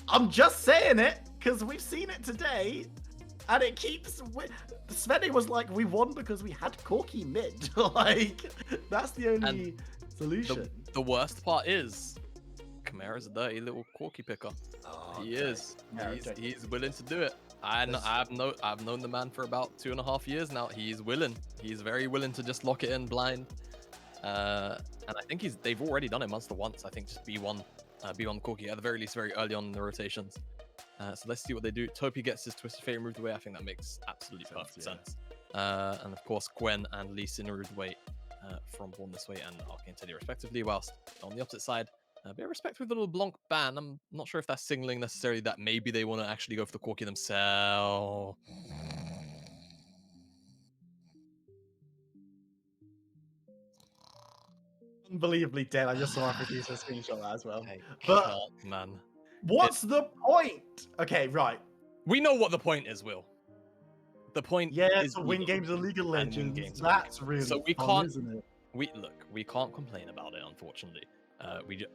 I'm just saying it because we've seen it today, and it keeps. Svenne was like, "We won because we had Corky mid." Like, that's the only solution. The worst part is, Chimera's a dirty little Corky picker. Oh, He is. He's willing to do it. I've known the man for about 2.5 years now. He's willing. He's very willing to just lock it in blind. And I think they've already done it Munster once. I think just B1 Corky at the very least very early on in the rotations. So let's see what they do. Topi gets his Twisted Fate removed away. I think that makes absolutely perfect sense. And of course Gwen and Lee Sin removed away from Born This Way and Arcane Teddy respectively. Whilst on the opposite side, a bit of respect with the little Blanc ban. I'm not sure if that's signaling necessarily that maybe they want to actually go for the Corky themselves. Unbelievably dead. I just saw our producer screenshot that as well. But man, what's the point? Okay, right. We know what the point is, Will. The point is to win games of League of Legends. That's really so we fun, can't. Isn't it? We can't complain about it, unfortunately. We can.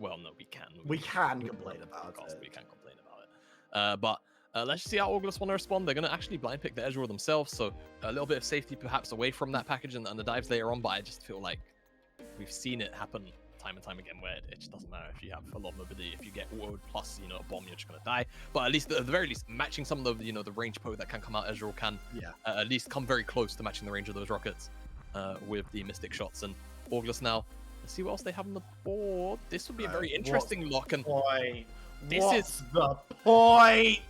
We can complain about it. We can complain about it. But let's see how Orgless want to respond. They're going to actually blind pick the Ezreal themselves, so a little bit of safety perhaps away from that package and the dives later on. But I just feel like we've seen it happen time and time again where it just doesn't matter if you have a lot of mobility. If you get autoed plus a bomb, you're just going to die. But at least at the very least, matching some of the the range poke that can come out, Ezreal can at least come very close to matching the range of those rockets with the Mystic shots. And Orgless now, let's see what else they have on the board. This would be a very interesting lock. And what's the point?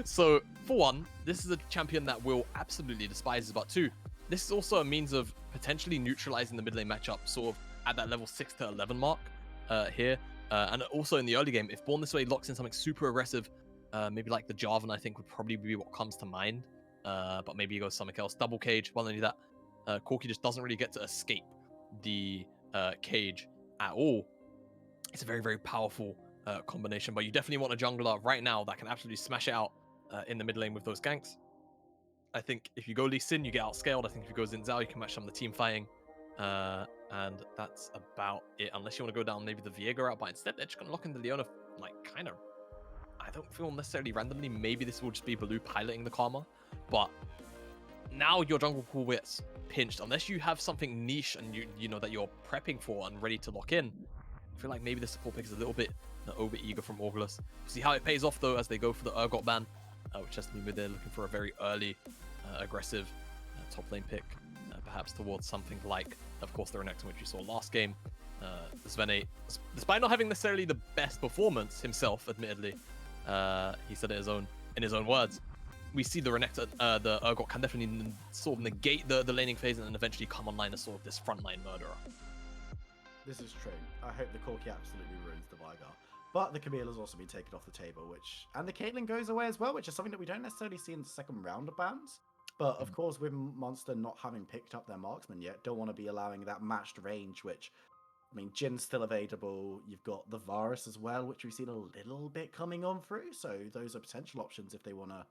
So, for one, this is a champion that Will absolutely despises, but two, this is also a means of potentially neutralizing the mid lane matchup sort of at that level 6 to 11 mark here. And also in the early game, if Born This Way locks in something super aggressive, maybe like the Jarvan, I think would probably be what comes to mind. But maybe he goes something else. Double cage, well, only that. Corky just doesn't really get to escape the cage at all. It's a very, very powerful combination, but you definitely want a jungler right now that can absolutely smash it out in the mid lane with those ganks. I think if you go Lee Sin, you get outscaled. I think if you go Xin Zhao, you can match some of the team fighting. And that's about it, unless you want to go down maybe the Viega route, but instead they're just going to lock in the Leona, like, kind of, I don't feel necessarily randomly. Maybe this will just be Baloo piloting the Karma, but now your jungle pool gets pinched, unless you have something niche and you know that you're prepping for and ready to lock in. I feel like maybe the support pick is a little bit over eager from Orgless. See how it pays off though as they go for the Urgot ban, which has to be mid. They're looking for a very early aggressive top lane pick, perhaps towards something like, of course, the Renekton, which you saw last game. Svenne, despite not having necessarily the best performance himself, admittedly, he said it in his own words. We see the Renekton, the Urgot can definitely sort of negate the laning phase and then eventually come online as sort of this frontline murderer. This is true. I hope the Corki absolutely ruins the Vigar. But the Camille has also been taken off the table, and the Caitlyn goes away as well, which is something that we don't necessarily see in the second round of bans. But of course, with Munster not having picked up their marksman yet, don't want to be allowing that matched range, which, I mean, Jin's still available. You've got the Varus as well, which we've seen a little bit coming on through. So those are potential options if they want to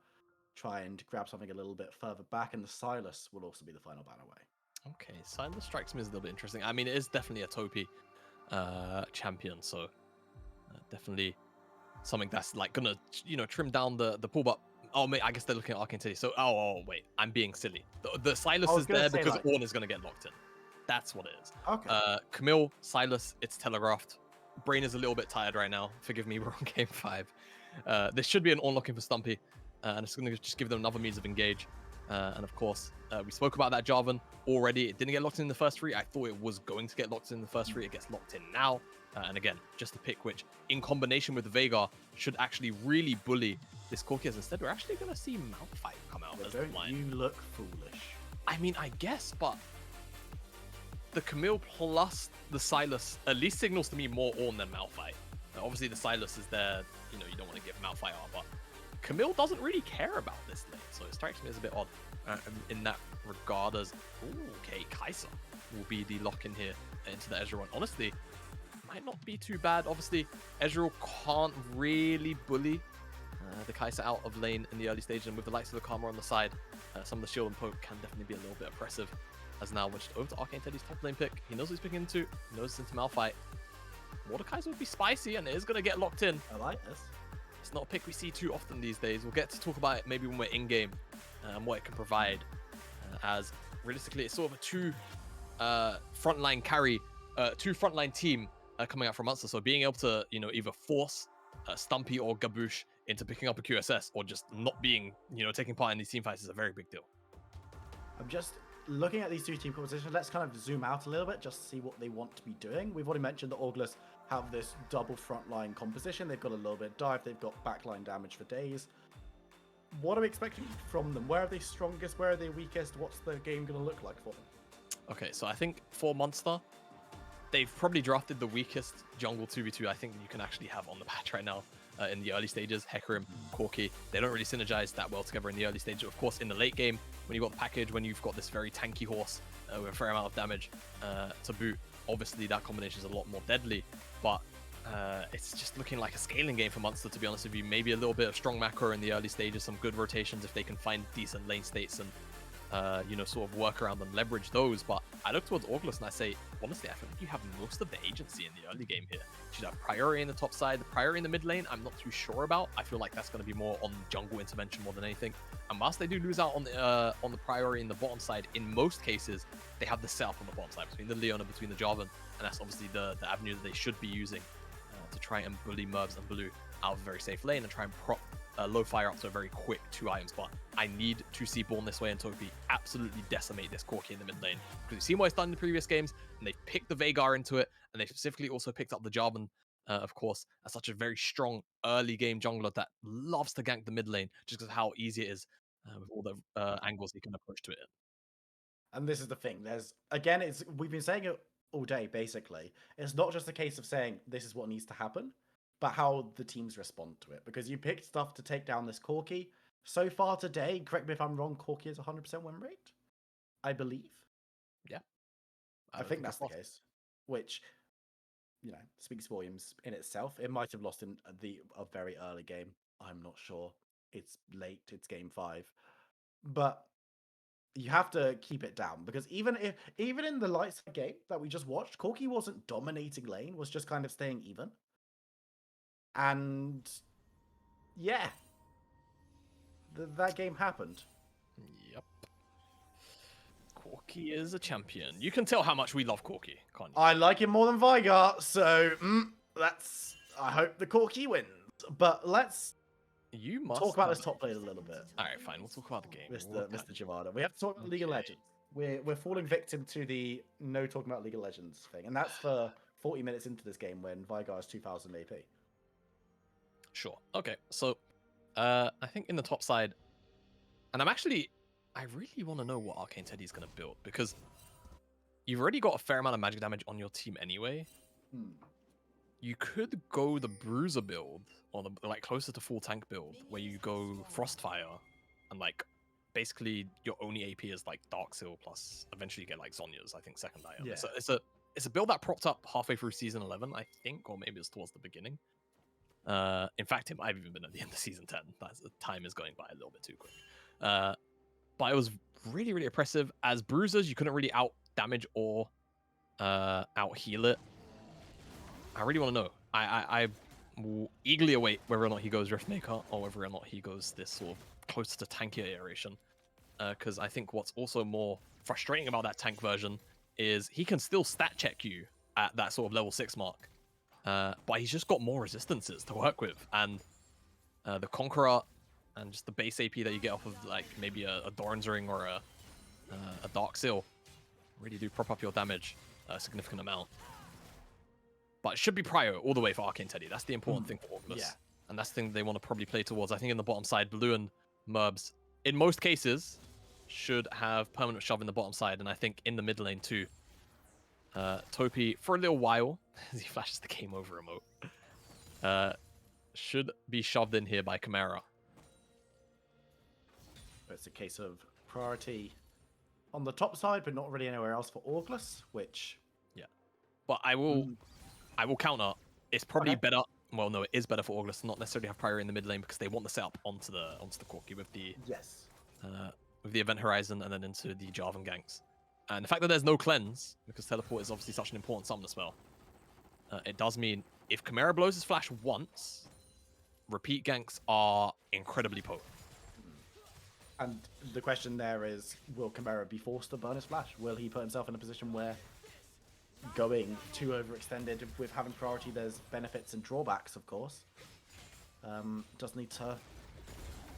try and grab something a little bit further back. And the Silas will also be the final ban away. Okay, Silas strikes me as a little bit interesting. I mean, it is definitely a Topi champion, so definitely something that's like gonna trim down the pool. But oh mate, I guess they're looking at Arcane Teddy. So wait, I'm being silly. The Silas is there because Ornn is gonna get locked in. That's what it is. Okay. Camille, Silas, it's telegraphed. Brain is a little bit tired right now. Forgive me, we're on game 5. This should be an Ornn locking for Stumpy, and it's gonna just give them another means of engage. And of course, we spoke about that Jarvan already. It didn't get locked in the first 3. I thought it was going to get locked in the first 3. It gets locked in now. And again, just a pick which, in combination with the Veigar, should actually really bully this Corki. Instead, we're actually going to see Malphite come out as the line. You look foolish. I mean, I guess, but the Camille plus the Silas at least signals to me more Ornn than Malphite. Now, obviously, the Silas is there. You don't want to give Malphite R, but Camille doesn't really care about this lane, so it strikes me as a bit odd in that regard. As okay, Kai'Sa will be the lock in here into the Ezreal. Honestly, might not be too bad. Obviously, Ezreal can't really bully the Kai'Sa out of lane in the early stage, and with the likes of the Karma on the side, some of the shield and poke can definitely be a little bit oppressive. As now, which over to Arcane Teddy's top lane pick. He knows what he's picking into. He knows it's into Malphite. Mordekaiser would be spicy, and it is going to get locked in. I like this. It's not a pick we see too often these days. We'll get to talk about it maybe when we're in-game and what it can provide. As realistically, it's sort of a two frontline team coming out from Munster. So being able to, either force Stumpy or Gaboosh into picking up a QSS or just not being, taking part in these team fights is a very big deal. I'm just looking at these two team compositions. Let's kind of zoom out a little bit just to see what they want to be doing. We've already mentioned that Orgless have this double frontline composition. They've got a little bit of dive. They've got backline damage for days. What are we expecting from them? Where are they strongest? Where are they weakest? What's the game going to look like for them? Okay, so I think for Munster, they've probably drafted the weakest jungle 2v2 I think you can actually have on the patch right now in the early stages. Hecarim, Corki, they don't really synergize that well together in the early stages. Of course, in the late game, when you've got the package, when you've got this very tanky horse with a fair amount of damage to boot, obviously that combination is a lot more deadly. But it's just looking like a scaling game for Munster, to be honest with you. Maybe a little bit of strong macro in the early stages, some good rotations if they can find decent lane states and sort of work around and leverage those. But I look towards Orgless and I say, honestly, I feel like you have most of the agency in the early game here. You should have priority in the top side. The priority in the mid lane, I'm not too sure about. I feel like that's going to be more on jungle intervention more than anything. And whilst they do lose out on the priority in the bottom side, in most cases, they have the setup on the bottom side between the Leon and between the Jarvan. And that's obviously the avenue that they should be using to try and bully Mervs and Blue out of a very safe lane and try and prop low fire up to a very quick 2 items. But I need to see Born this way and Topi absolutely decimate this Corki in the mid lane, because we've seen what it's done in the previous games, and they've picked the Veigar into it, and they specifically also picked up the Jarvan, of course, as such a very strong early game jungler that loves to gank the mid lane just because of how easy it is with all the angles he can approach to it in. And this is the thing. We've been saying it all day, basically. It's not just a case of saying this is what needs to happen, but how the teams respond to it. Because you picked stuff to take down this Corki. So far today, correct me if I'm wrong, Corki is 100% win rate, I believe. Yeah. I think that's the case. Which, speaks volumes in itself. It might have lost in a very early game. I'm not sure. It's late. It's game 5. But you have to keep it down, because even in the light side game that we just watched, Corki wasn't dominating lane, was just kind of staying even. And yeah, that game happened. Yep. Corki is a champion. You can tell how much we love Corki, can't you? I like him more than Veigar, so I hope the Corki wins. But let's talk about this top lane a little bit. All right, fine. We'll talk about the game. Mr. Javada. We have to talk about League of Legends. We're falling victim to the no talking about League of Legends thing, and that's for 40 minutes into this game when Veigar is 2000 AP. Sure. Okay. So, I think in the top side, and I really want to know what Arcane Teddy's going to build, because you've already got a fair amount of magic damage on your team anyway. You could go the Bruiser build, or the closer to full tank build, where you go Frostfire, and basically your only AP is Dark Seal plus eventually you get Zhonya's, I think, second item. Yeah. So it's a build that propped up halfway through season 11, I think, or maybe it's towards the beginning. In fact, it might have even been at the end of season 10. The time is going by a little bit too quick. But it was really, really oppressive. As bruisers, you couldn't really out damage or out heal it. I really want to know. I will eagerly await whether or not he goes Riftmaker or whether or not he goes this sort of closer to tankier iteration. Because I think what's also more frustrating about that tank version is he can still stat check you at that sort of level 6 mark. But he's just got more resistances to work with, and the Conqueror and just the base AP that you get off of maybe a Doran's Ring or a Dark Seal really do prop up your damage a significant amount. But it should be prio all the way for Arcane Teddy. That's the important thing for Orgless. Yeah. And that's the thing they want to probably play towards. I think in the bottom side, Blue and Merbs, in most cases, should have permanent shove in the bottom side, and I think in the mid lane too. Topi, for a little while, as he flashes the game over emote, should be shoved in here by Chimera. It's a case of priority on the top side, but not really anywhere else for Orgless, which... Yeah. But I will counter. It's probably better... Well, no, it is better for Orgless to not necessarily have priority in the mid lane, because they want the setup onto the Corki with the... Yes. With the Event Horizon and then into the Jarvan ganks. And the fact that there's no cleanse, because teleport is obviously such an important summon spell, It does mean if Chimera blows his flash once, repeat ganks are incredibly potent. And the question there is, will Chimera be forced to burn his flash? Will he put himself in a position where going too overextended with having priority, there's benefits and drawbacks, of course. Does need to...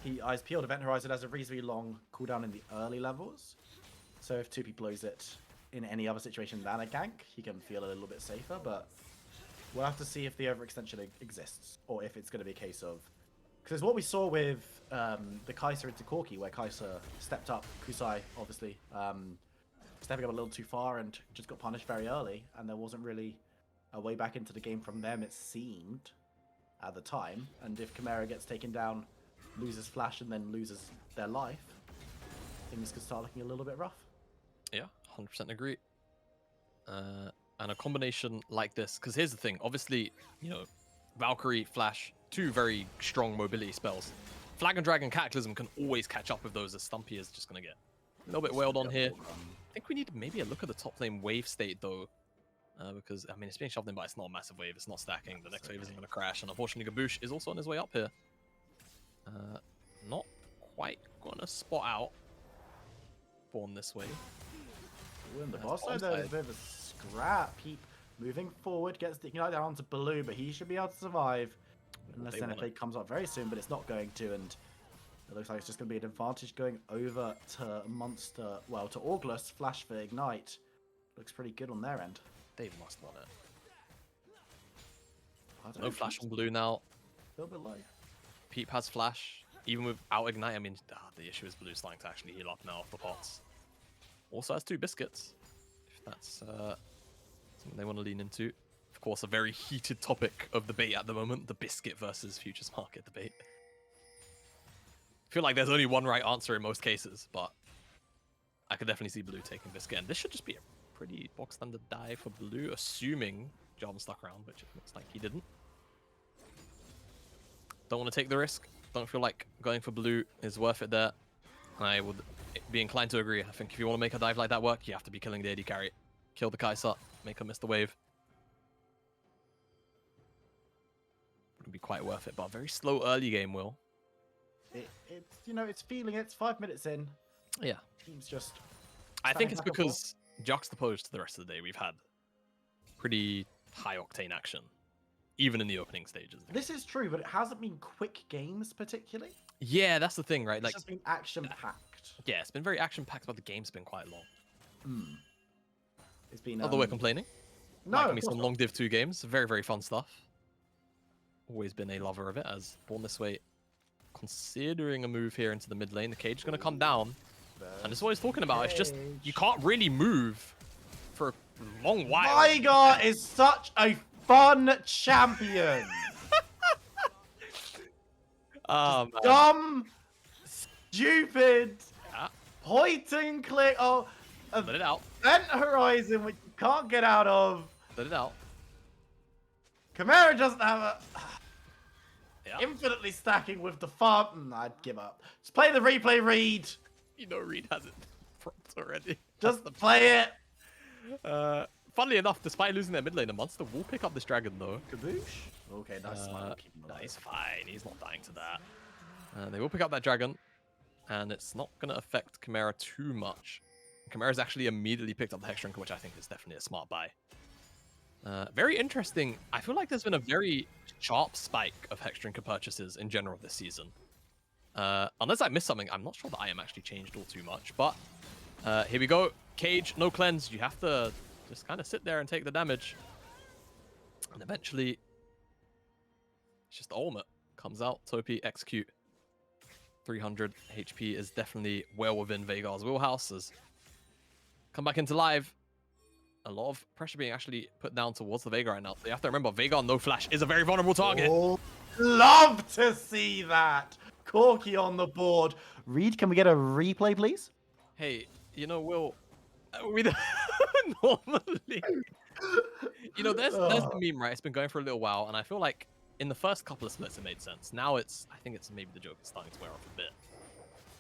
His peeled Event Horizon has a reasonably long cooldown in the early levels. So if 2P blows it in any other situation than a gank, he can feel a little bit safer, but we'll have to see if the overextension exists, or if it's going to be a case of... Because what we saw with the Kai'Sa into Corki, where Kai'Sa stepped up, Kusai, obviously, stepping up a little too far and just got punished very early, and there wasn't really a way back into the game from them, it seemed, at the time. And if Chimera gets taken down, loses flash, and then loses their life, things could start looking a little bit rough. Yeah, 100% agree. And a combination like this, because here's the thing, obviously, you know, Valkyrie, Flash, two very strong mobility spells. Flag and Dragon Cataclysm can always catch up with those, as Stumpy is just going to get a little bit wailed on here. I think we need maybe a look at the top lane wave state, though, because, I mean, it's being shoved in, but it's not a massive wave. It's not stacking. The next wave isn't going to crash, and unfortunately, Gaboosh is also on his way up here. Not quite going to spot out Born this way. Ooh, and the boss side, there's a bit of a scrap. Peep moving forward, gets the Ignite down onto Blue, but he should be able to survive. Unless NFA comes up very soon, but it's not going to, and it looks like it's just going to be an advantage going over to Munster, well, to Orgless. Flash for Ignite. Looks pretty good on their end. They must want it. No flash on Blue now. A little bit low. Peep has flash, even without Ignite. I mean, the issue is Blue's starting to actually heal up now off the pots. Also has 2 biscuits, if that's something they want to lean into. Of course, a very heated topic of debate at the moment, the biscuit versus futures market debate. I feel like there's only one right answer in most cases, but I could definitely see Blue taking biscuit. And this should just be a pretty box standard die for Blue, assuming Jarvan stuck around, which it looks like he didn't. Don't want to take the risk. Don't feel like going for Blue is worth it there. I would be inclined to agree. I think if you want to make a dive like that work, you have to be killing the AD carry. Kill the Kai'Sa, make her miss the wave. Wouldn't be quite worth it, but a very slow early game, Will. It's, you know, it's feeling it. It's 5 minutes in. Yeah. Team's just... I think it's because juxtaposed to the rest of the day, we've had pretty high octane action, even in the opening stages. This is true, but it hasn't been quick games particularly. Yeah, that's the thing, right? It's Like, just been action-packed. yeah, it's been very action-packed, but the game's been quite long. It's been... Not that we're complaining. No, Like me some long Div 2 games. Very, very fun stuff. Always been a lover of it, as Born this way, considering a move here into the mid lane. The cage is going to come down. And this is what he's talking about. It's just, you can't really move for a long while. Veigar is such a fun champion. Dumb, stupid, point and click. Oh, let it out. Event Horizon, which you can't get out of. Let it out. Chimera doesn't have a... Infinitely stacking with the farm. I'd give up. Just play the replay, Reed. You know Reed has it propped already. Just play it. Funnily enough, despite losing their mid lane, the Munster will pick up this dragon though. Gaboosh? Okay, that's smart. No, he's fine. He's not dying to that. They will pick up that dragon, and it's not going to affect Chimera too much. Chimera's actually immediately picked up the Hex Drinker, which I think is definitely a smart buy. Very interesting. I feel like there's been a very sharp spike of Hex Drinker purchases in general this season. Unless I missed something, I'm not sure the item actually changed all too much. But here we go. Cage, no cleanse. You have to just kind of sit there and take the damage. And eventually, it's just the ultimate comes out. Topi, execute. 300 HP is definitely well within Veigar's wheelhouse. As come back into live. A lot of pressure being actually put down towards the Veigar right now. So you have to remember, Veigar no flash is a very vulnerable target. Oh, love to see that. Corki on the board. Reed, can we get a replay, please? Hey, you know, Will, we normally... You know, there's the meme, right? It's been going for a little while, and I feel like in the first couple of splits it made sense. Now I think it's maybe the joke is starting to wear off a bit.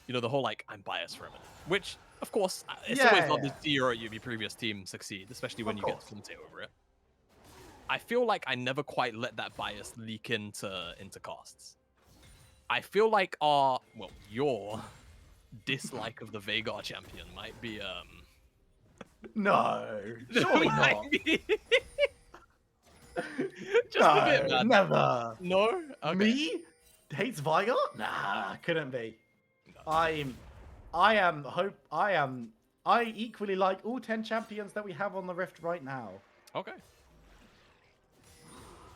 You know, the whole, like, I'm biased for a minute. Which, of course, it's always lovely to see your previous team succeed, especially when you get to commentate over it. I feel like I never quite let that bias leak into casts. I feel like your dislike of the Veigar champion might be No, surely might not. be just No, a bit, man. never. No? Okay. Me hates Veigar? Nah, couldn't be. No. I equally like all 10 champions that we have on the Rift right now. Okay.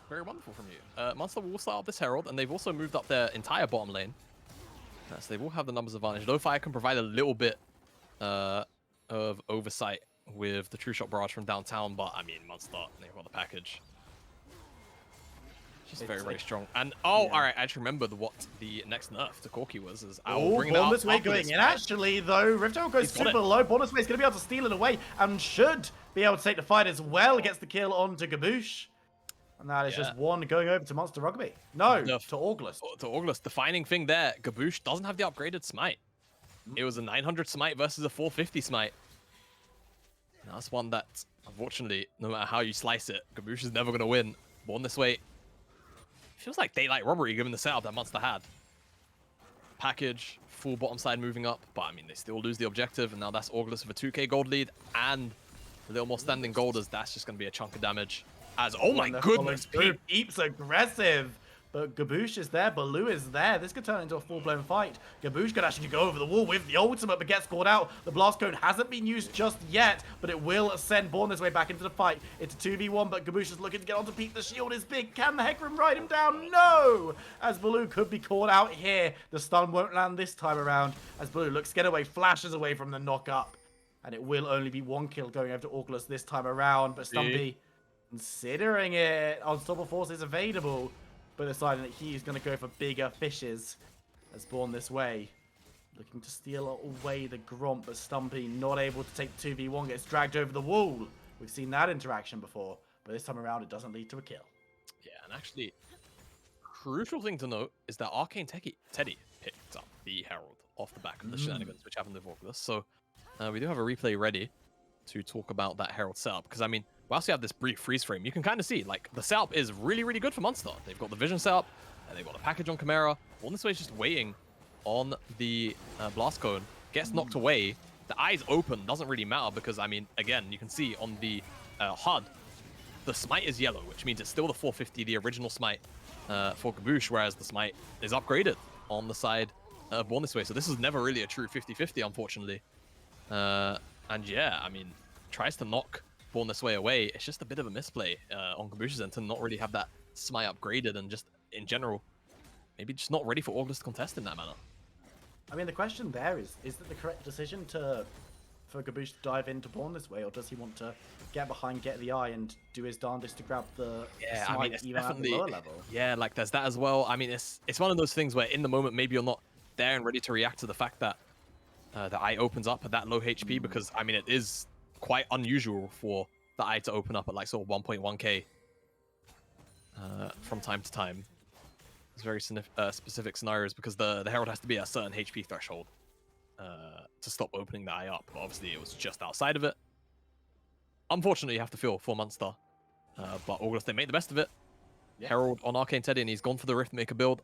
Very wonderful from you. Munster will start up this Herald, and they've also moved up their entire bottom lane. So they will have the numbers advantage. Lo-Fi can provide a little bit of oversight with the True Shot Barrage from downtown, but I mean, Munster, they've got the package. Just very, very strong. And yeah. All right, I actually remembered what the next nerf to Corki was. Born this way going in. Actually, though, Rift Herald goes super low. Born this way is going to be able to steal it away and should be able to take the fight as well. Gets the kill onto Gaboosh. And that is just one going over to Munster Rugby. No, to Orgless. To Orgless. Defining thing there, Gaboosh doesn't have the upgraded smite. It was a 900 smite versus a 450 smite. And that's one that, unfortunately, no matter how you slice it, Gaboosh is never going to win. Born this way. Feels like daylight robbery given the setup that Munster had. Package, full bottom side moving up, but I mean, they still lose the objective, and now that's Orgless with a 2k gold lead, and a little more standing gold, as that's just going to be a chunk of damage. As, oh my goodness, Pete. Keeps aggressive, but Gaboosh is there, Baloo is there. This could turn into a full-blown fight. Gaboosh could actually go over the wall with the ultimate, but gets caught out. The blast cone hasn't been used just yet, but it will send Born this way back into the fight. It's a 2v1, but Gaboosh is looking to get onto Pete. The shield is big. Can the Hecarim ride him down? No! As Baloo could be caught out here. The stun won't land this time around, as Baloo looks to get away, flashes away from the knock-up. And it will only be one kill going over to Orgless this time around, but Stumpy considering it. Unstoppable Force is available, but deciding that he's going to go for bigger fishes as Born this way. Looking to steal away the Gromp, but Stumpy not able to take 2v1, gets dragged over the wall. We've seen that interaction before, but this time around it doesn't lead to a kill. Yeah, and actually, crucial thing to note is that Arcane Teddy picked up the Herald off the back of the shenanigans which happened with Orgless. So we do have a replay ready to talk about that Herald setup, because I mean, whilst you have this brief freeze frame, you can kind of see, like, the setup is really, really good for Munster. They've got the vision setup, and they've got the package on Chimera. Born this way is just waiting on the blast cone. Gets knocked away. The eyes open, doesn't really matter, because, I mean, again, you can see on the HUD, the smite is yellow, which means it's still the 450, the original smite for Gaboosh, whereas the smite is upgraded on the side of Born this way. So this is never really a true 50-50, unfortunately. And yeah, I mean, tries to knock Born this way away. It's just a bit of a misplay on Gaboosh's end to not really have that smite upgraded, and just in general, maybe just not ready for Orgless to contest in that manner. I mean, the question there is it the correct decision for Gaboosh to dive into Born this way, or does he want to get behind, get the eye, and do his darndest to grab the smite, I mean, it's even at the lower level? Yeah, like there's that as well. I mean, it's one of those things where in the moment maybe you're not there and ready to react to the fact that the eye opens up at that low HP, because I mean, it is quite unusual for the eye to open up at like sort of 1.1k from time to time. It's very specific scenarios, because the Herald has to be at a certain HP threshold to stop opening the eye up. But obviously, it was just outside of it. Unfortunately, you have to feel for Munster, but Orgless, they made the best of it. Yeah. Herald on Arcane Teddy, and he's gone for the Riftmaker build,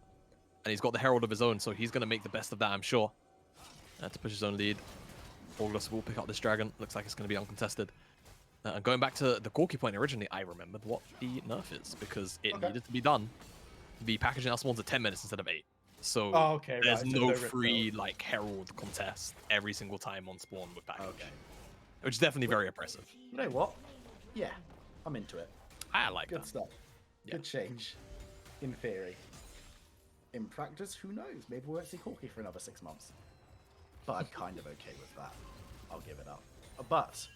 and he's got the Herald of his own, so he's going to make the best of that, I'm sure, to push his own lead. Orgless will pick up this dragon. Looks like it's going to be uncontested. Going back to the Corki point originally, I remembered what the nerf is, because it needed to be done. The packaging now spawns at 10 minutes instead of 8. So there's no free like Herald contest every single time on spawn with package. Which is definitely very oppressive. You know what? Yeah, I'm into it. I like Good that. stuff. Good change. In theory. In practice, who knows? Maybe we won't see Corki for another 6 months. But I'm kind of okay with that. I'll give it up. But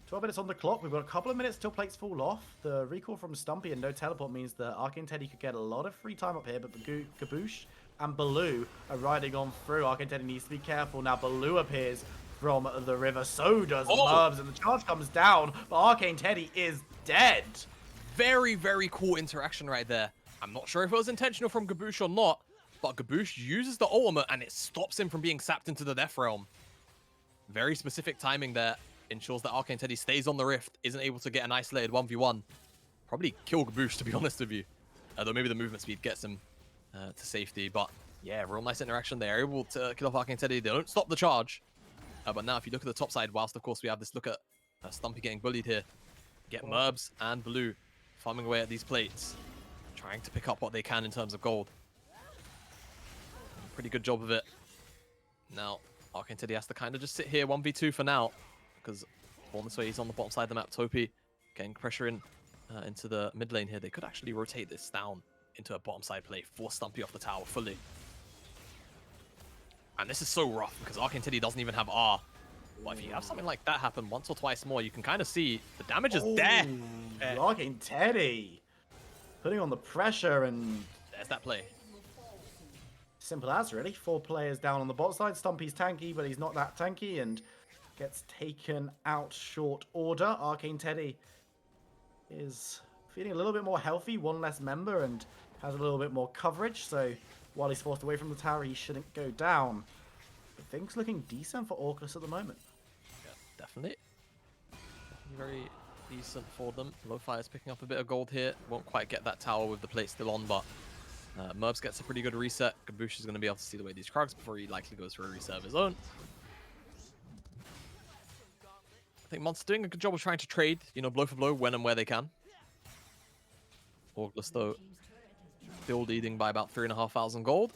12 minutes on the clock. We've got a couple of minutes till plates fall off. The recall from Stumpy and no teleport means that Arcane Teddy could get a lot of free time up here, but Gaboosh and Baloo are riding on through. Arcane Teddy needs to be careful. Now Baloo appears from the river. So does Murbs, and the charge comes down, but Arcane Teddy is dead. Very, very cool interaction right there. I'm not sure if it was intentional from Gaboosh or not, but Gaboosh uses the ultimate and it stops him from being sapped into the Death Realm. Very specific timing there. Ensures that Arcane Teddy stays on the Rift, isn't able to get an isolated 1v1. probably kill Gaboosh, to be honest with you. Though maybe the movement speed gets him to safety. But yeah, real nice interaction. They're able to kill off Arcane Teddy. They don't stop the charge. But now if you look at the top side, whilst of course we have this look at Stumpy getting bullied here, get Merbs and Blue farming away at these plates, trying to pick up what they can in terms of gold. Pretty good job of it. Now, Arcane Teddy has to kind of just sit here 1v2 for now, because on this way he's on the bottom side of the map. Topi getting pressure in into the mid lane here. They could actually rotate this down into a bottom side play, force Stumpy off the tower fully. And this is so rough because Arcane Teddy doesn't even have R. But if you have something like that happen once or twice more, you can kind of see the damage is there. Arcane Teddy putting on the pressure, and there's that play. Simple as, really. 4 players down on the bot side. Stumpy's tanky, but he's not that tanky, and gets taken out short order. Arcane Teddy is feeling a little bit more healthy, 1 less member, and has a little bit more coverage. So while he's forced away from the tower, he shouldn't go down. But things looking decent for Orgless at the moment. Yeah, definitely. Very decent for them. Lo-Fi is picking up a bit of gold here. Won't quite get that tower with the plate still on, but Merbs gets a pretty good reset. Gaboosh is going to be able to see the way these Krugs before he likely goes for a reset of his own. I think Munster doing a good job of trying to trade, you know, blow for blow when and where they can. Orgless, though, still leading by about 3,500 gold.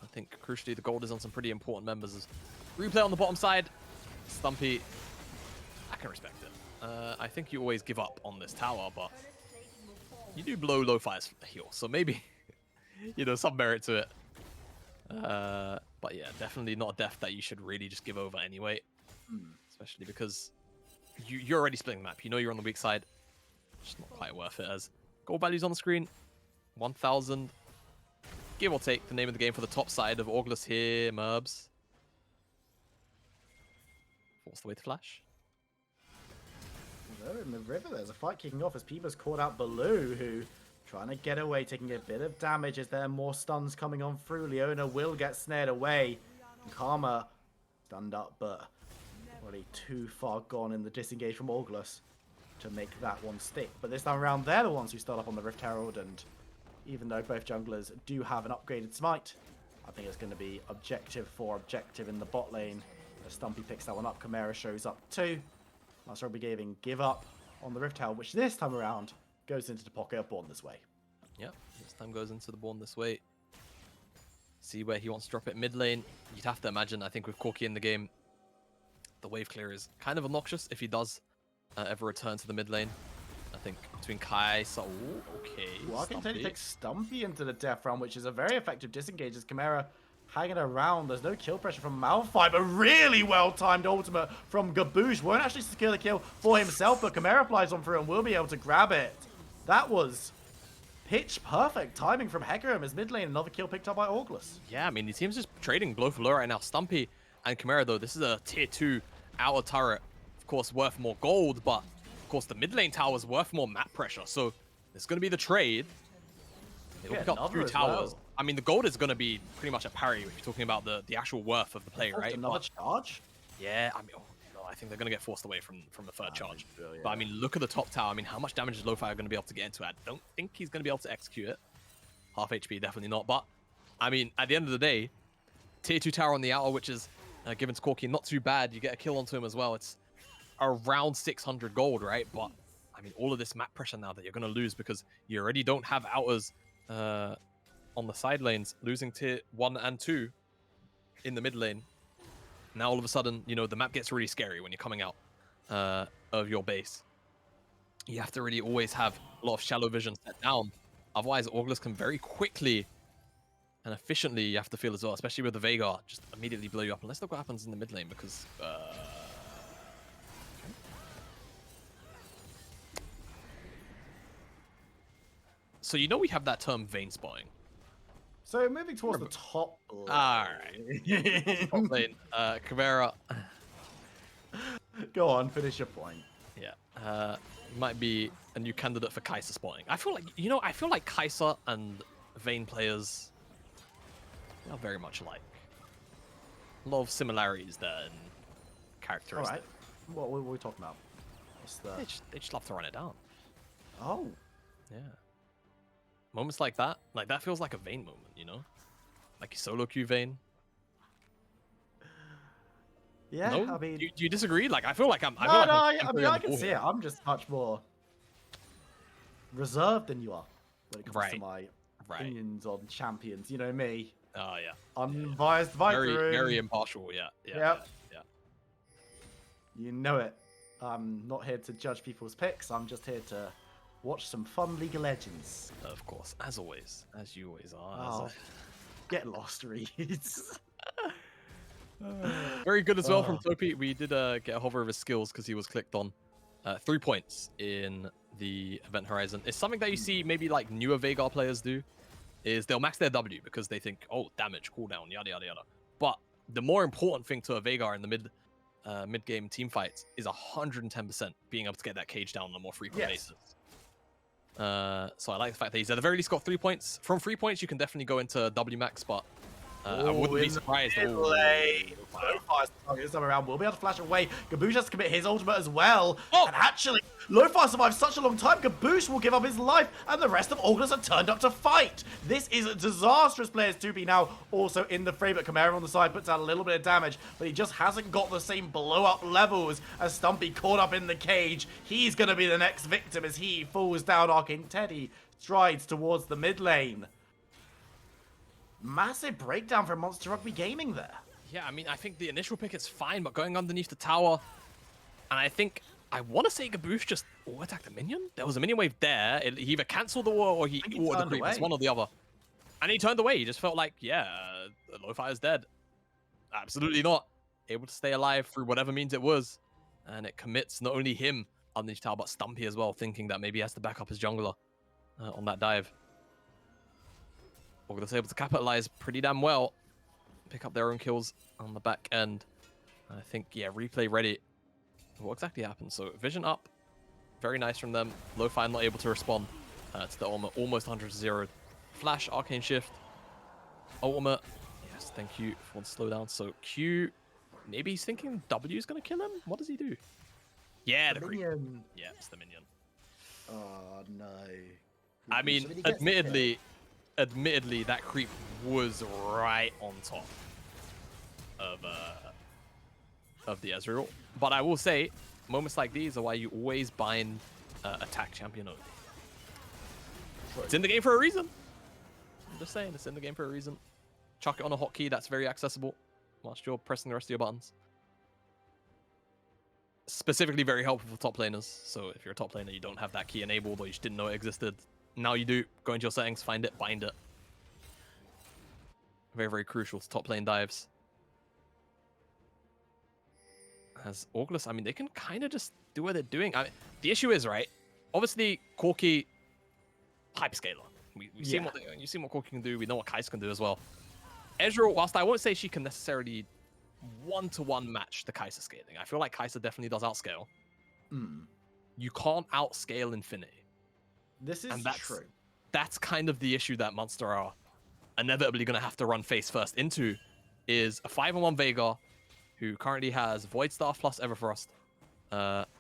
I think, crucially, the gold is on some pretty important members. Replay on the bottom side. Stumpy, I can respect it. I think you always give up on this tower, but you do blow Lo-Fi's heal, so maybe, you know, some merit to it. But yeah, definitely not a death that you should really just give over anyway. Especially because you're already splitting the map. You know you're on the weak side. Just not quite worth it, as gold values on the screen. 1,000. Give or take the name of the game for the top side of Orgless here, Merbs. Force the way to flash. There in the river, there's a fight kicking off as Peeper's caught out Baloo, who trying to get away, taking a bit of damage. Is there more stuns coming on through? Leona will get snared away. Karma stunned up, but already too far gone in the disengage from Orgless to make that one stick. But this time around, they're the ones who start up on the Rift Herald, and even though both junglers do have an upgraded smite, I think it's going to be objective for objective in the bot lane. As Stumpy picks that one up, Chimera shows up too. Munster Rugby Gaming give up on the Rift Herald, which this time around goes into the pocket of Born This Way. Yep, this time goes into the Born This Way. See where he wants to drop it mid lane. You'd have to imagine, I think with Corki in the game, the wave clear is kind of obnoxious if he does ever return to the mid lane. I think between Kai, so okay. Arcane Teddy takes Stumpy into the death round, which is a very effective disengage as Chimera hanging around. There's no kill pressure from Malphite, but really well-timed ultimate from Gaboosh. Won't actually secure the kill for himself, but Chimera flies on through and will be able to grab it. That was pitch perfect timing from Hecarim as mid lane. Another kill picked up by Orgless. Yeah, I mean, the team's just trading blow for blow right now. Stumpy and Chimera, though, this is a tier 2 outer turret. Of course, worth more gold, but of course, the mid lane tower is worth more map pressure. So there's going to be the trade. It'll pick up 2 towers. Well. I mean, the gold is going to be pretty much a parry if you're talking about the actual worth of the play, right? Another charge? Yeah, I mean, no, I think they're going to get forced away from the third charge. But I mean, look at the top tower. I mean, how much damage is Lo-Fi going to be able to get into? I don't think he's going to be able to execute it. Half HP, definitely not. But I mean, at the end of the day, tier 2 tower on the outer, which is given to Corki, not too bad. You get a kill onto him as well. It's around 600 gold, right? But I mean, all of this map pressure now that you're going to lose because you already don't have outers on the side lanes, losing tier 1 and 2 in the mid lane. Now all of a sudden, you know, the map gets really scary when you're coming out of your base. You have to really always have a lot of shallow vision set down. Otherwise, Orgless can very quickly and efficiently, you have to feel as well, especially with the Veigar, just immediately blow you up. Unless look what happens in the mid lane, because so you know we have that term vein spotting. So moving towards the top lane. Alright. Top lane. Chimera. Go on, finish your point. Yeah. Might be a new candidate for Kai'Sa spotting. I feel like, you know, Kai'Sa and Vayne players are very much alike. A lot of similarities there in characteristics. Alright. What are we talking about? They just love to run it down. Oh. Yeah. Moments like that feels like a Vayne moment, you know? Like your solo queue Vayne. Yeah, No? I mean... Do you disagree? Like, I feel like I'm... No, I mean, I can see it. I'm just much more reserved than you are when it comes to my opinions on champions. You know me. Oh, yeah. Unbiased Viper. Very impartial, yeah. Yeah. You know it. I'm not here to judge people's picks. I'm just here to watch some fun League of Legends. Of course, as always. As you always are. Oh, get lost, Reeds. Very good as well from Topi. We did get a hover of his skills because he was clicked on. 3 points in the event horizon. It's something that you see maybe like newer Veigar players do, is they'll max their W because they think, oh, damage, cooldown, yada, yada, yada. But the more important thing to a Veigar in the mid-game team fights is 110% being able to get that cage down on a more frequent basis. So I like the fact that he's at the very least got 3 points. From 3 points, you can definitely go into W max, but I wouldn't be surprised. This time around, will be able to flash away. Gaboosh has to commit his ultimate as well. Oh. And actually, Lo-Fi survived such a long time, Gaboosh will give up his life, and the rest of Orgless are turned up to fight. This is disastrous players to be now also in the fray, but Chimera on the side puts out a little bit of damage, but he just hasn't got the same blow-up levels as Stumpy caught up in the cage. He's going to be the next victim as he falls down. Arcane Teddy strides towards the mid lane. Massive breakdown for Monster Rugby Gaming there. Yeah, I mean, I think the initial pick is fine, but going underneath the tower, and I want to say Gaboosh just attacked the minion. There was a minion wave there. He either cancelled the war or he ordered the creep. It's one or the other. And he turned away. He just felt like, yeah, Lo-Fi is dead. Absolutely not. Able to stay alive through whatever means it was. And it commits not only him underneath tower, but Stumpy as well, thinking that maybe he has to back up his jungler on that dive. Orgless able to capitalize pretty damn well. Pick up their own kills on the back end. I think, yeah, replay ready. What exactly happened? So vision up. Very nice from them. Lo-Fi not able to respond to the ultimate. Almost 100-0. Flash, arcane shift. Ultimate. Yes, thank you for the slowdown. So Q, maybe he's thinking W is going to kill him? What does he do? Yeah, the creep. Yeah, it's the minion. Oh, no. I mean, admittedly, that creep was right on top of the Ezreal. But I will say, moments like these are why you always bind attack champion only. It's in the game for a reason. I'm just saying, it's in the game for a reason. Chuck it on a hotkey, that's very accessible whilst you're pressing the rest of your buttons. Specifically very helpful for top laners. So if you're a top laner, you don't have that key enabled or you just didn't know it existed. Now you do. Go into your settings, find it, bind it. Very, very crucial to top lane dives. As Orgless, I mean, they can kind of just do what they're doing. I mean, the issue is, right? Obviously, Corki, hyperscaler. We've seen you've seen what Corki can do. We know what Kais can do as well. Ezreal, whilst I won't say she can necessarily one-to-one match the Kai'Sa scaling, I feel like Kai'Sa definitely does outscale. You can't outscale Infinity. This is true. That's kind of the issue that Munster are inevitably going to have to run face first into, is a 5-on-1 Veigar who currently has Void Staff plus Everfrost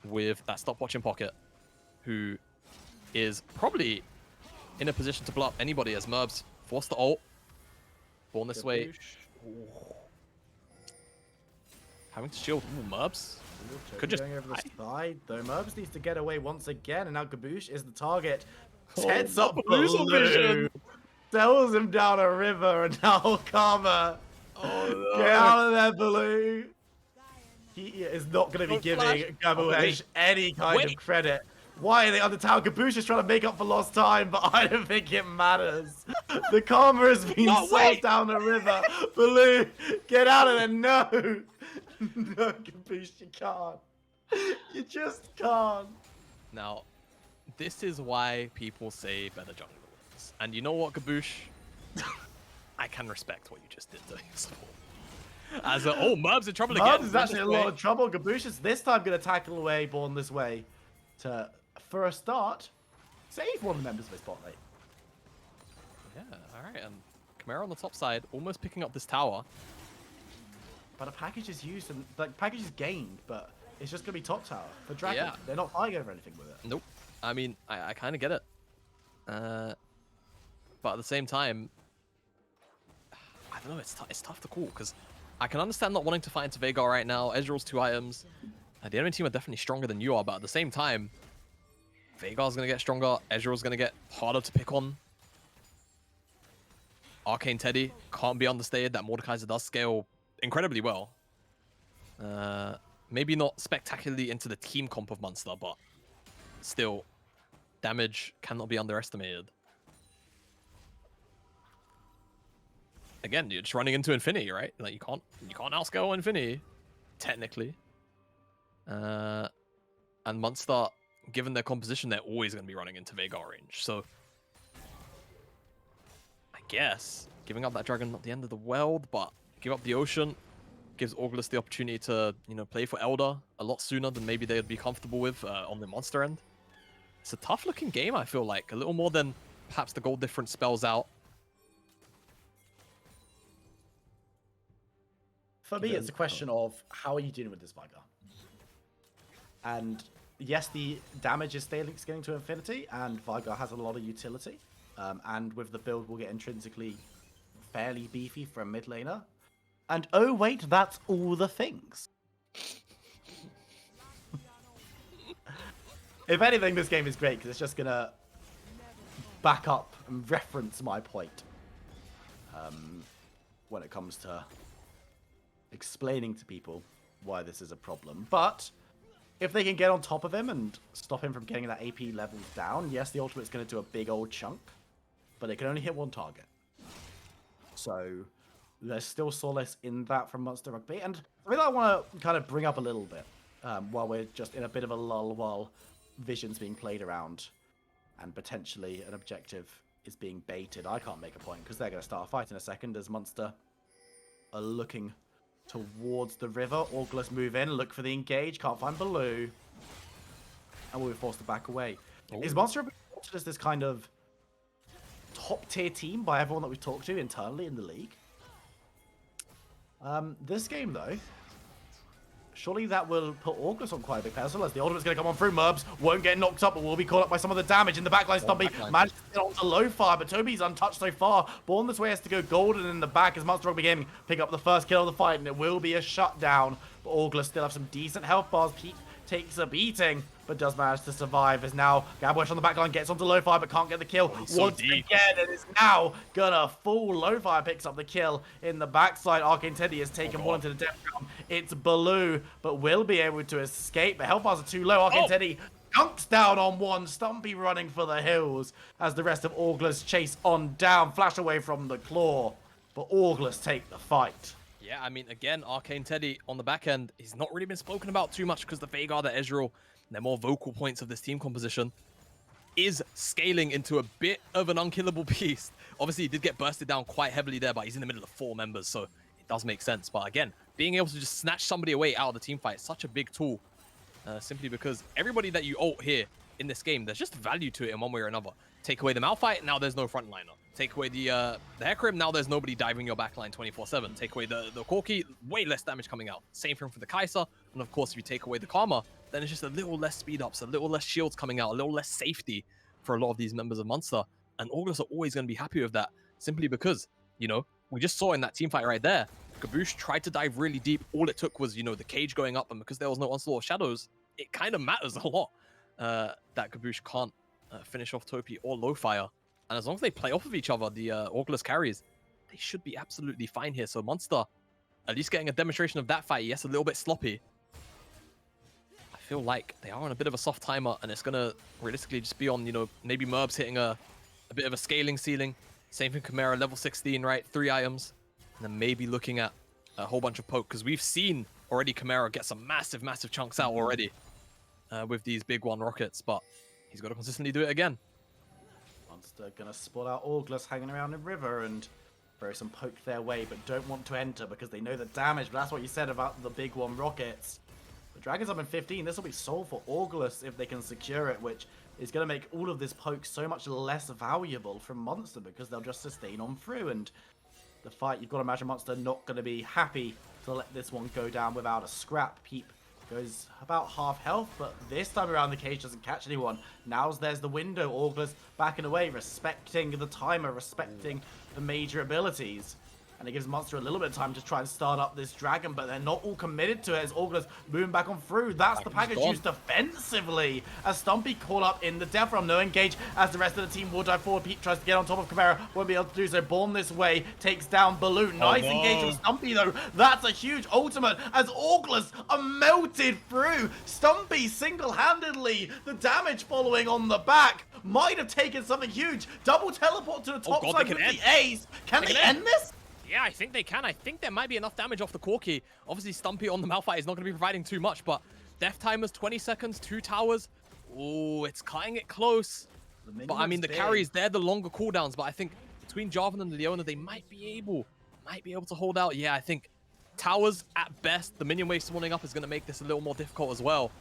with that stopwatch in pocket, who is probably in a position to blow up anybody as Merbs forced to ult. Born this way. Having to shield. Ooh, Merbs. Could just going over the side, though. Merbs needs to get away once again, and now Gaboosh is the target. Sets up Blue. Sells him down a river, and now Karma. Oh, no. Get out of there, Blue. He is not going to be giving Gaboosh any kind of credit. Why are they on the tower? Gaboosh is trying to make up for lost time, but I don't think it matters. The Karma has been sold down the river. Blue, get out of there. No. No, Gaboosh, you can't. You just can't. Now, this is why people say better jungle wins. And you know what, Gaboosh? I can respect what you just did to your support. As Merb's in trouble again. Merbs is actually in a lot of trouble. Gaboosh is this time going to tackle away, born this way, to, for a start, save one of the members of his bot lane. Yeah, alright, and Chimera on the top side, almost picking up this tower. But a package is used, and like package is gained, but it's just gonna be top tower for Dragon. Yeah. They're not fighting over anything with it. Nope. I mean, I kind of get it. But at the same time, I don't know, it's tough to call, because I can understand not wanting to fight into Veigar right now. Ezreal's 2 items. The enemy team are definitely stronger than you are, but at the same time, Veigar's going to get stronger. Ezreal's going to get harder to pick on. Arcane Teddy can't be understated that Mordekaiser does scale incredibly well. Maybe not spectacularly into the team comp of Munster, but still, damage cannot be underestimated. Again, you're just running into Infinity, right? Like you can't outscale Infinity, technically. And Munster, given their composition, they're always going to be running into Veigar range. So I guess giving up that dragon, not the end of the world, but give up the ocean gives Orgless the opportunity to, play for Elder a lot sooner than maybe they'd be comfortable with on the Monster end. It's a tough looking game, I feel like. A little more than perhaps the gold difference spells out. For me, it's a question of how are you dealing with this Veigar? And yes, the damage is scaling to infinity, and Veigar has a lot of utility. And with the build, we'll get intrinsically fairly beefy for a mid laner. And oh wait, that's all the things. If anything, this game is great because it's just gonna back up and reference my point when it comes to explaining to people why this is a problem. But if they can get on top of him and stop him from getting that AP levels down, yes, the ultimate's going to do a big old chunk, but it can only hit one target. So there's still solace in that from Munster Rugby. And I think I want to kind of bring up a little bit while we're just in a bit of a lull while Vision's being played around and potentially an objective is being baited. I can't make a point because they're going to start a fight in a second as Munster are looking towards the river. Orgless move in, look for the engage, can't find Baloo, and we'll be forced to back away. Ooh. Is Munster reported as this kind of top tier team by everyone that we've talked to internally in the league? This game though, surely that will put Orgless on quite a big pedestal as the ultimate's going to come on through. Murbs won't get knocked up, but will be caught up by some of the damage in the backline. Stumpy managed to get onto low fire, but Toby's untouched so far. Born this way has to go golden in the back as Munster Rugby Gaming pick up the first kill of the fight, and it will be a shutdown. But Orgless still have some decent health bars. Pete takes a beating, but does manage to survive as now Gabwesh on the backline gets onto low fire but can't get the kill. Once again, it is now gonna fall. Low fire picks up the kill in the backside. Arcane Teddy has taken one into the death round. It's Baloo, but will be able to escape. The health bars are too low. Arcane Teddy dunks down on one. Stumpy running for the hills as the rest of Orgless chase on down. Flash away from the claw, but Orgless take the fight. Yeah, I mean, again, Arcane Teddy on the back end, he's not really been spoken about too much because the Veigar, the Ezreal, they're more vocal points of this team composition, is scaling into a bit of an unkillable beast. Obviously, he did get bursted down quite heavily there, but he's in the middle of 4 members, so it does make sense. But again, being able to just snatch somebody away out of the team fight is such a big tool, simply because everybody that you ult here in this game, there's just value to it in one way or another. Take away the Malphite, now there's no frontliner. Take away the Hecarim, now there's nobody diving your backline 24/7. Take away the Corki, way less damage coming out. Same thing for the Kai'Sa, and of course if you take away the Karma, then it's just a little less speed ups, a little less shields coming out, a little less safety for a lot of these members of Munster. And Orgless are always going to be happy with that, simply because, we just saw in that team fight right there, Gaboosh tried to dive really deep. All it took was, the cage going up, and because there was no Onslaught of Shadows, it kind of matters a lot that Gaboosh can't finish off Topi or Lowfire. And as long as they play off of each other, the Orgless carries, they should be absolutely fine here. So Munster, at least getting a demonstration of that fight. Yes, a little bit sloppy. I feel like they are on a bit of a soft timer, and it's going to realistically just be on, maybe Murbs hitting a bit of a scaling ceiling. Same thing, Chimera, level 16, right? 3 items. And then maybe looking at a whole bunch of poke, because we've seen already Chimera get some massive, massive chunks out already with these big 1 rockets, but he's got to consistently do it again. Munster gonna spot out Orgless hanging around the river and throw some poke their way, but don't want to enter because they know the damage. But that's what you said about the big 1 rockets. The Dragon's up in 15. This will be sold for Orgless if they can secure it, which is going to make all of this poke so much less valuable from Munster because they'll just sustain on through. And the fight, you've got to imagine Munster not going to be happy to let this one go down without a scrap. Peep Goes about half health, but this time around the cage doesn't catch anyone. There's the window. Orgless backing away, respecting the timer, respecting the major abilities. And it gives Munster a little bit of time to try and start up this dragon, but they're not all committed to it as Orgless moving back on through. That's the package used defensively as Stumpy caught up in the death realm. No engage as the rest of the team will dive forward. Pete tries to get on top of Chimera, won't be able to do so. Born this way takes down Balloon. Nice engage with Stumpy though. That's a huge ultimate as Orgless are melted through. Stumpy single-handedly, the damage following on the back might have taken something huge. Double teleport to the top side with the ace. Can they end this? Yeah, I think they can. I think there might be enough damage off the Corki. Obviously, Stumpy on the Malphite is not going to be providing too much, but death timers, 20 seconds, 2 towers. Oh, it's cutting it close. But I mean, the carries, they're the longer cooldowns, but I think between Jarvan and Leona, they might be able to hold out. Yeah, I think towers at best, the minion wave spawning up is going to make this a little more difficult as well.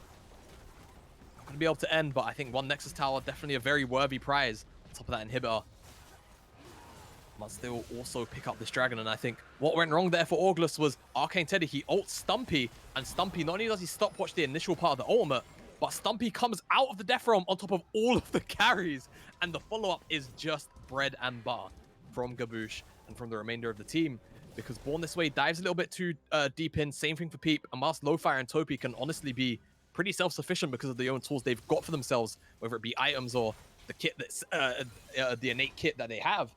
Not going to be able to end, but I think one Nexus tower, definitely a very worthy prize on top of that inhibitor. Must still also pick up this dragon, and I think what went wrong there for Orgless was Arcane Teddy, he ults Stumpy, and Stumpy, not only does he stopwatch the initial part of the ultimate, but Stumpy comes out of the Death Realm on top of all of the carries, and the follow-up is just bread and butter from Gaboosh and from the remainder of the team, because Born This Way dives a little bit too deep in, same thing for Peep, and whilst Lowfire and Topi can honestly be pretty self-sufficient because of the own tools they've got for themselves, whether it be items or the kit that's the innate kit that they have,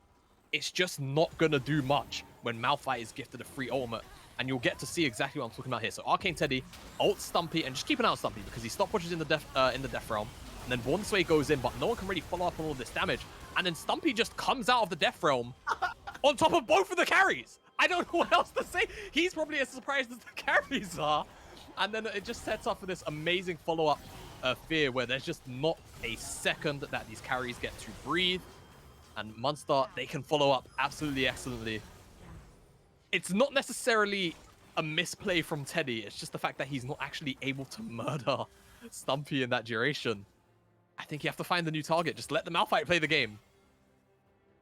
it's just not gonna do much when Malphite is gifted a free ultimate, and you'll get to see exactly what I'm talking about here. So Arcane Teddy ults Stumpy, and just keep an eye on Stumpy because he stopwatches in the death realm, and then Born This Way goes in, but no one can really follow up on all this damage, and then Stumpy just comes out of the death realm on top of both of the carries. I don't know what else to say. He's probably as surprised as the carries are, and then it just sets up for this amazing follow-up fear where there's just not a second that these carries get to breathe. And Munster, they can follow up absolutely excellently. It's not necessarily a misplay from Teddy. It's just the fact that he's not actually able to murder Stumpy in that duration. I think you have to find the new target. Just let the Malphite play the game.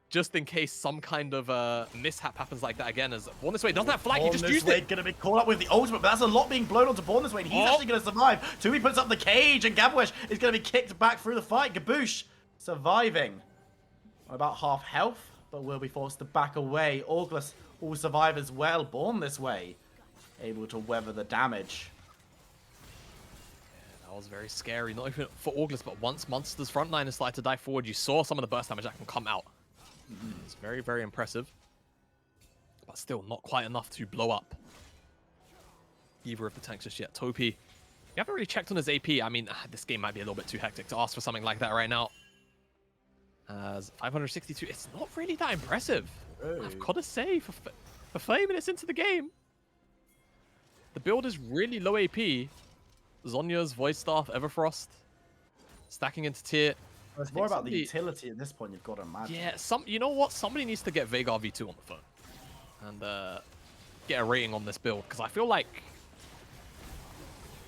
Just in case some kind of mishap happens like that again. As Born This Way doesn't have flag, he just used it. Going to be caught up with the ultimate, but that's a lot being blown onto Born This Way. And he's actually going to survive. Tui puts up the cage, and Gabwesh is going to be kicked back through the fight. Gaboosh surviving. About half health, but will be forced to back away. Orgless will survive as well. Born This Way, able to weather the damage. Yeah, that was very scary. Not even for Orgless, but once Munster's frontline started to dive forward, you saw some of the burst damage that can come out. It's very, very impressive. But still not quite enough to blow up either of the tanks just yet. Topi, you haven't really checked on his AP. I mean, this game might be a little bit too hectic to ask for something like that right now. As 562, it's not really that impressive. Hey. I've got to say, for 30 minutes into the game, the build is really low AP. Zhonya's, Void Staff, Everfrost, stacking into tier. It's more about the utility at this point, you've got to imagine. Yeah, you know what? Somebody needs to get Veigar V2 on the phone and get a rating on this build, because I feel like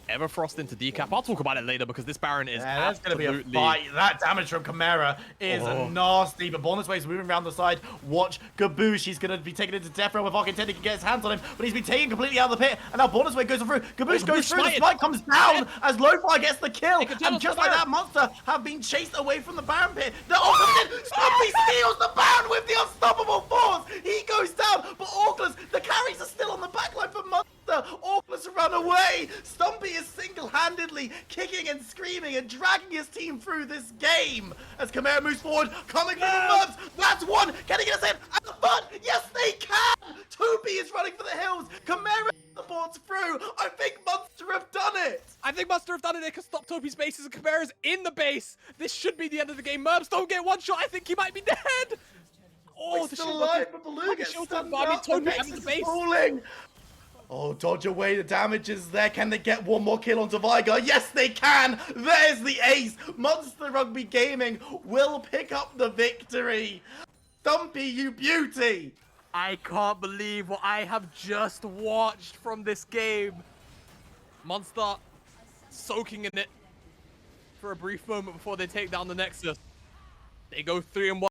Everfrost into decap. I'll talk about it later because this Baron is that's going to be a fight. That damage from Chimera is nasty, but Born This Way is moving around the side. Watch Gaboosh. He's going to be taken into Death Realm if Arcane Teddy can get his hands on him, but he's been taken completely out of the pit, and now Born This Way goes through. Gaboosh goes through, the smite comes down as Lowfire gets the kill, and just like that, Munster have been chased away from the Baron pit. The ultimate Stumpy steals the Baron with the unstoppable force. He goes down, but Orgless, the carries are still on the backline for Munster. Orgless run away. Stumpy is single-handedly kicking and screaming and dragging his team through this game as Chimera moves forward, coming through the mobs. That's one. Can he get a save at the front? Yes, they can. Topi is running for the hills. Chimera supports through. I think Munster have done it. I think Munster have done it. They can stop Topi's bases, and Chimera's in the base. This should be the end of the game. Merbs don't get one shot. I think he might be dead. Oh, the still alive, but Baloo gets stunned up. The Nexus is falling. Oh, dodge away, the damage is there. Can they get one more kill onto Veigar? Yes, they can. There's the ace. Munster Rugby Gaming will pick up the victory. Stumpy, you beauty. I can't believe what I have just watched from this game. Munster soaking in it for a brief moment before they take down the Nexus. They go 3-1.